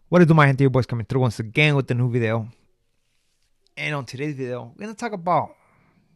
What is do, my gente? Your boys coming through once again with the new video. And on today's video, we're gonna talk about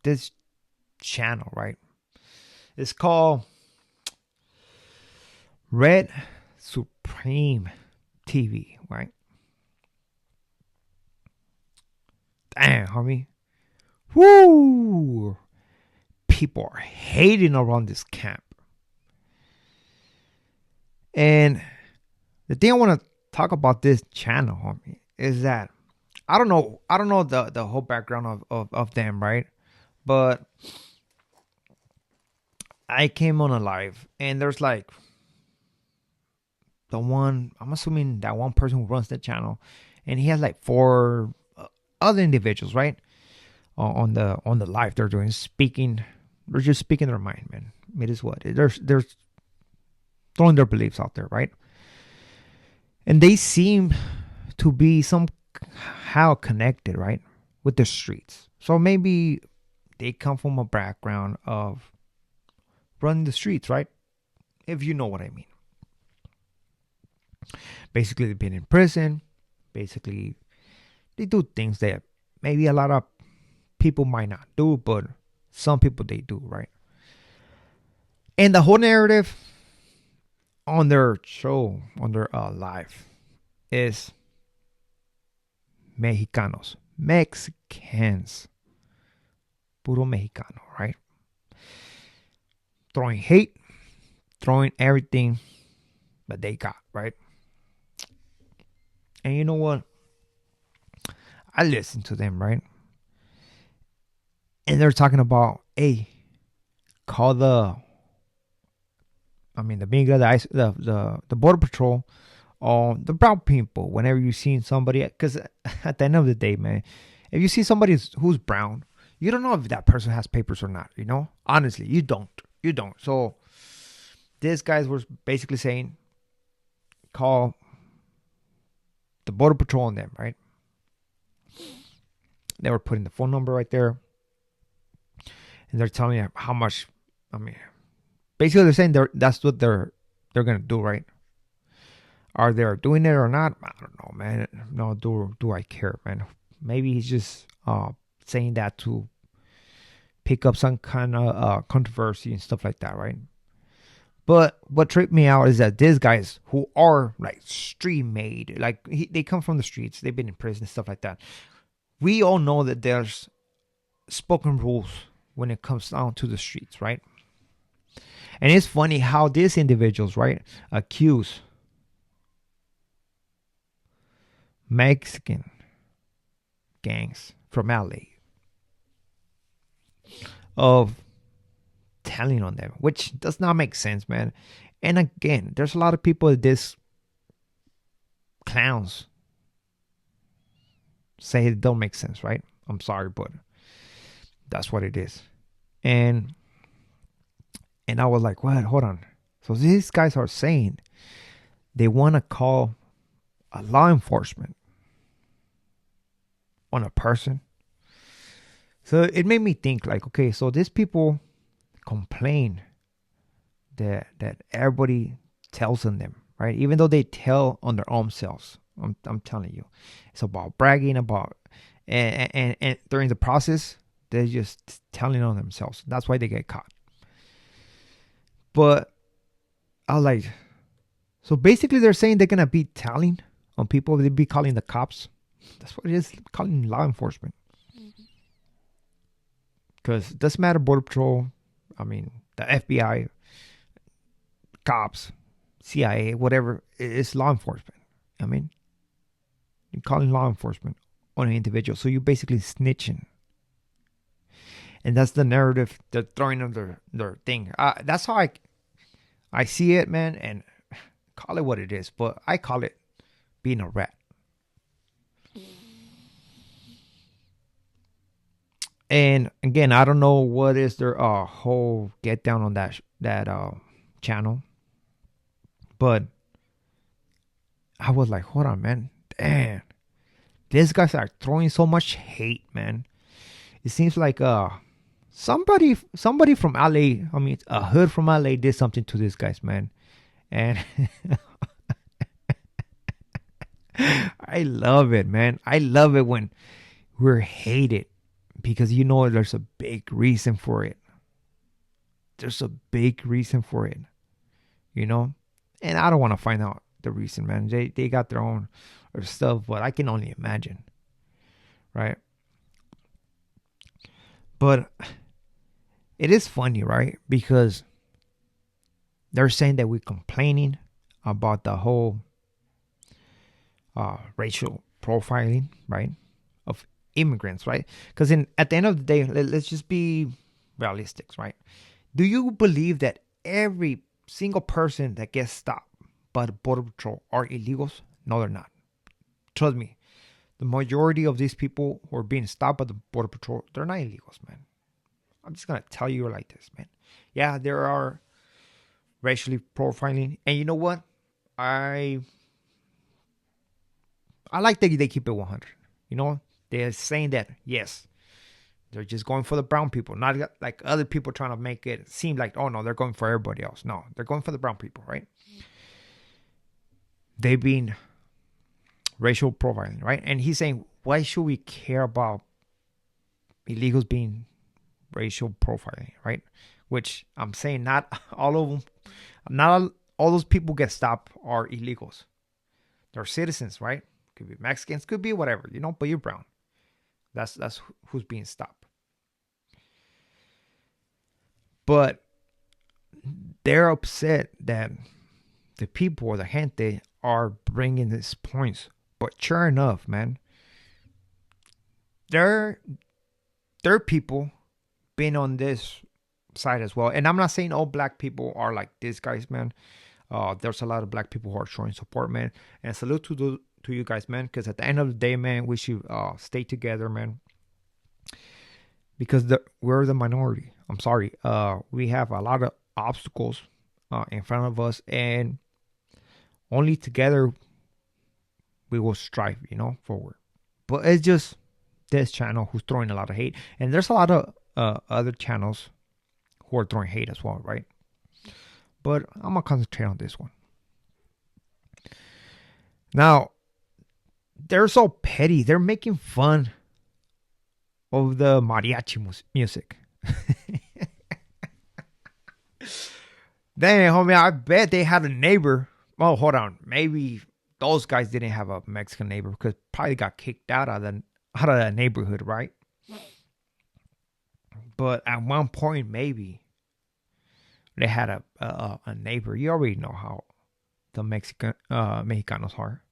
this channel, right? It's called Red Supreme TV, right? Damn, homie. Woo! People are hating around this camp. And the thing I want to talk about this channel, homie, is that I don't know the whole background of them, right? But I came on a live and there's like I'm assuming that one person who runs the channel, and he has like four other individuals, right? On the live they're doing speaking. They're just speaking their mind, man. It is what they're throwing their beliefs out there, right? And they seem to be somehow connected, right, with the streets. So maybe they come from a background of running the streets, right? If you know what I mean. Basically, they've been in prison. Basically, they do things that maybe a lot of people might not do, but some people they do, right? And the whole narrative on their show, on their live, is Mexicanos, Mexicans, puro Mexicano, right? Throwing hate, throwing everything that they got, right? And you know what? I listen to them, right? And they're talking about, hey, call the Migra, the border patrol, or the brown people. Whenever you see somebody, because at the end of the day, man, if you see somebody who's brown, you don't know if that person has papers or not. You know, honestly, you don't. So these guys were basically saying, call the border patrol on them, right? They were putting the phone number right there, and they're telling you how much. Basically, they're saying that's what they're gonna do, right? Are they doing it or not? I don't know, man. No, do I care, man? Maybe he's just saying that to pick up some kind of controversy and stuff like that, right? But what tripped me out is that these guys who are like street made, like they come from the streets, they've been in prison and stuff like that. We all know that there's spoken rules when it comes down to the streets, right? And it's funny how these individuals, right, accuse Mexican gangs from LA of telling on them, which does not make sense, man. And again, there's a lot of people that this clowns say it don't make sense, right? I'm sorry, but that's what it is. And I was like, what? Hold on. So these guys are saying they want to call a law enforcement on a person. So it made me think like, okay, so these people complain that everybody tells on them, right? Even though they tell on their own selves. I'm telling you, it's about bragging about, and during the process, they're just telling on themselves. That's why they get caught. But I was like, so basically they're saying they're gonna be telling on people. They'd be calling the cops. That's what it is, calling law enforcement. Because it doesn't matter, Border Patrol, the FBI, cops, CIA, whatever, it's law enforcement. You're calling law enforcement on an individual. So you're basically snitching. And that's the narrative they're throwing on their thing. That's how I see it, man, and call it what it is. But I call it being a rat. And again, I don't know what is their whole get down on that channel, but I was like, hold on, man, damn, these guys are throwing so much hate, man. It seems like somebody from LA, a hood from LA, did something to these guys, man, and I love it, man. I love it when we're hated because there's a big reason for it. There's a big reason for it, you know? And I don't want to find out the reason, man. They got their own stuff, but I can only imagine, right? But it is funny, right? Because they're saying that we're complaining about the whole racial profiling, right? Of immigrants, right? Because at the end of the day, let's just be realistic, right? Do you believe that every single person that gets stopped by the Border Patrol are illegals? No, they're not. Trust me. The majority of these people who are being stopped by the Border Patrol, they're not illegals, man. I'm just going to tell you like this, man. Yeah, there are racially profiling. And you know what? I like that they keep it 100. They're saying that, yes, they're just going for the brown people, not like other people trying to make it seem like, oh, no, they're going for everybody else. No, they're going for the brown people, right? They've been racial profiling, right? And he's saying, why should we care about illegals being racial profiling, right? Which I'm saying not all of them, not all those people get stopped are illegals. They're citizens, right? Could be Mexicans, could be whatever, but you're brown. That's who's being stopped. But they're upset that the people or the gente are bringing these points. But sure enough, man, there are people been on this side as well. And I'm not saying all black people are like these guys, man. There's a lot of black people who are showing support, man. And salute to you guys, man. Because at the end of the day, man, we should stay together, man. Because we're the minority. I'm sorry. We have a lot of obstacles in front of us. And only together we will strive, forward. But it's just this channel who's throwing a lot of hate. And there's a lot of other channels who are throwing hate as well, right? But I'm going to concentrate on this one. Now, they're so petty. They're making fun of the mariachi music. Dang, homie, I bet they had a neighbor. Oh, hold on. Maybe those guys didn't have a Mexican neighbor because probably got kicked out of the neighborhood, right? But at one point, maybe they had a neighbor. You already know how the Mexicanos are.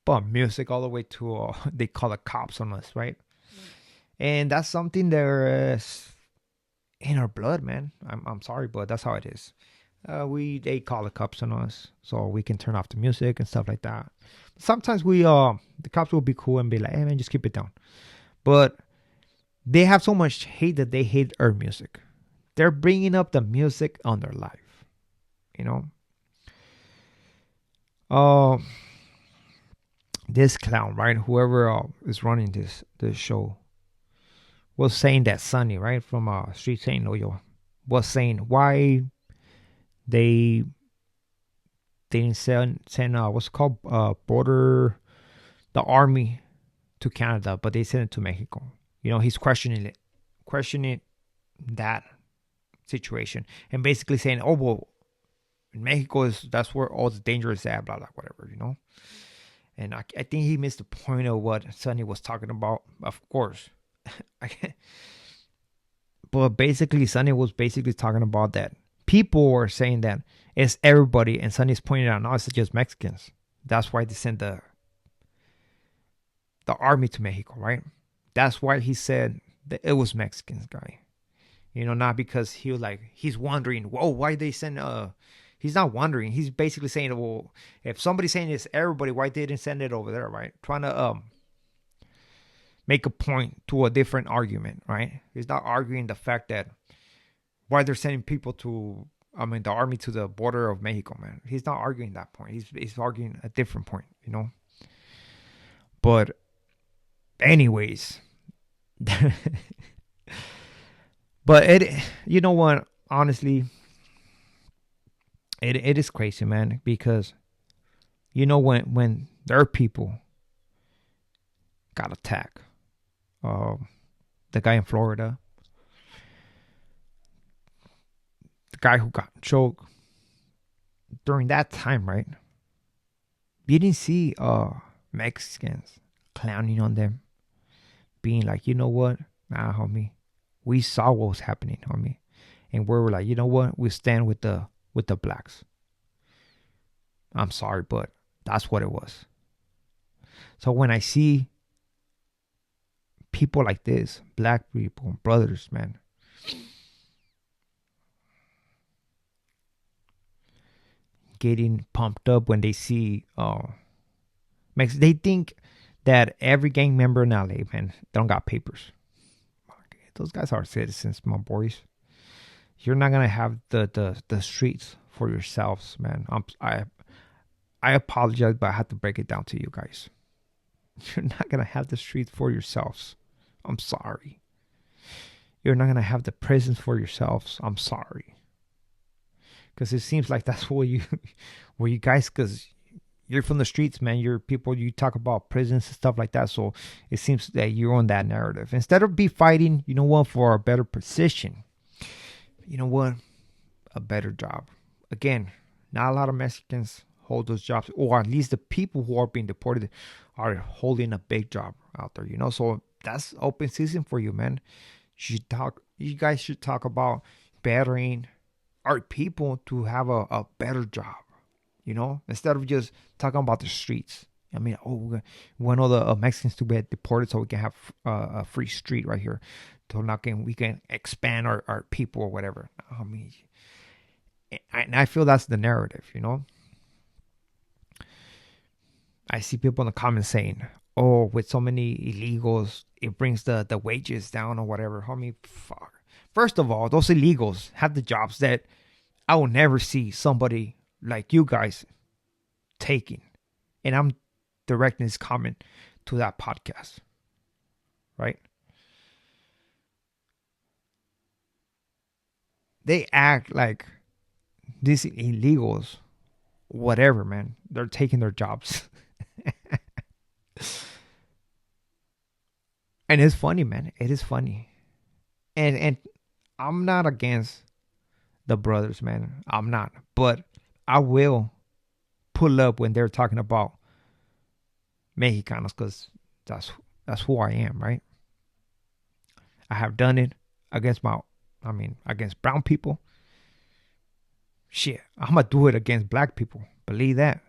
But music all the way to they call the cops on us, right? And that's something that's in our blood, man. I'm sorry, but that's how it is. They call the cops on us so we can turn off the music and stuff like that. Sometimes the cops will be cool and be like, hey man, just keep it down. But they have so much hate that they hate our music. They're bringing up the music on their life, this clown, right? Whoever is running this show was saying that Sonny, right, from Street Saint Loyo, was saying why they didn't send what's called the army to Canada, but they sent it to Mexico. He's questioning that situation and basically saying, oh well, in Mexico that's where all the danger is at, blah blah whatever, And I think he missed the point of what Sonny was talking about, of course. But basically, Sonny was basically talking about that people were saying that it's everybody, and Sonny's pointing out, no, it's just Mexicans. That's why they sent the army to Mexico, right? That's why he said that it was Mexicans, guy. Not because he's wondering, whoa, why they send he's not wondering. He's basically saying, well, if somebody's saying it's everybody, why they didn't send it over there, right? Trying to make a point to a different argument, right? He's not arguing the fact that why they're sending people the army to the border of Mexico, man. He's not arguing that point. He's arguing a different point, But anyways, but you know what? Honestly, it is crazy, man, because when there are people got attacked. The guy in Florida, the guy who got choked during that time, right? You didn't see Mexicans clowning on them, being like, you know what? Nah, homie. We saw what was happening, homie. And we were like, you know what? We stand with the blacks. I'm sorry, but that's what it was. So when I see people like this, black people, brothers, man, getting pumped up when they see they think that every gang member in LA, man, they don't got papers. Those guys are citizens, my boys. You're not gonna have the streets for yourselves, man. I apologize, but I have to break it down to you guys. You're not gonna have the streets for yourselves. I'm sorry. You're not gonna have the prisons for yourselves. I'm sorry. Because it seems like that's what you guys, because you're from the streets, man. You're people. You talk about prisons and stuff like that. So it seems that you're on that narrative instead of be fighting. You know what? For a better position. You know what? A better job. Again, not a lot of Mexicans hold those jobs, or at least the people who are being deported are holding a big job out there. So that's open season for you, man. You guys should talk about bettering our people to have a better job. Instead of just talking about the streets. I mean, we want all the Mexicans to be deported so we can have a free street right here. So now we can expand our people or whatever. I mean, I feel that's the narrative, I see people in the comments saying, oh, with so many illegals, it brings the wages down or whatever. Homie, fuck. First of all, those illegals have the jobs that I will never see somebody like you guys taking. And I'm directing this comment to that podcast. Right? They act like these illegals, whatever, man. They're taking their jobs. And it's funny, man. It is funny. And I'm not against the brothers, man. I'm not. But I will pull up when they're talking about Mexicanos because that's who I am, right? I have done it against against brown people. Shit, I'm gonna do it against black people. Believe that,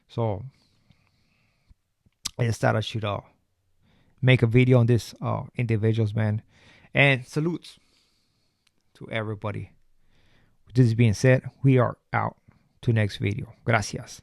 So I just thought I should make a video on this individuals, man. And salutes to everybody. With this being said, we are out to next video. Gracias.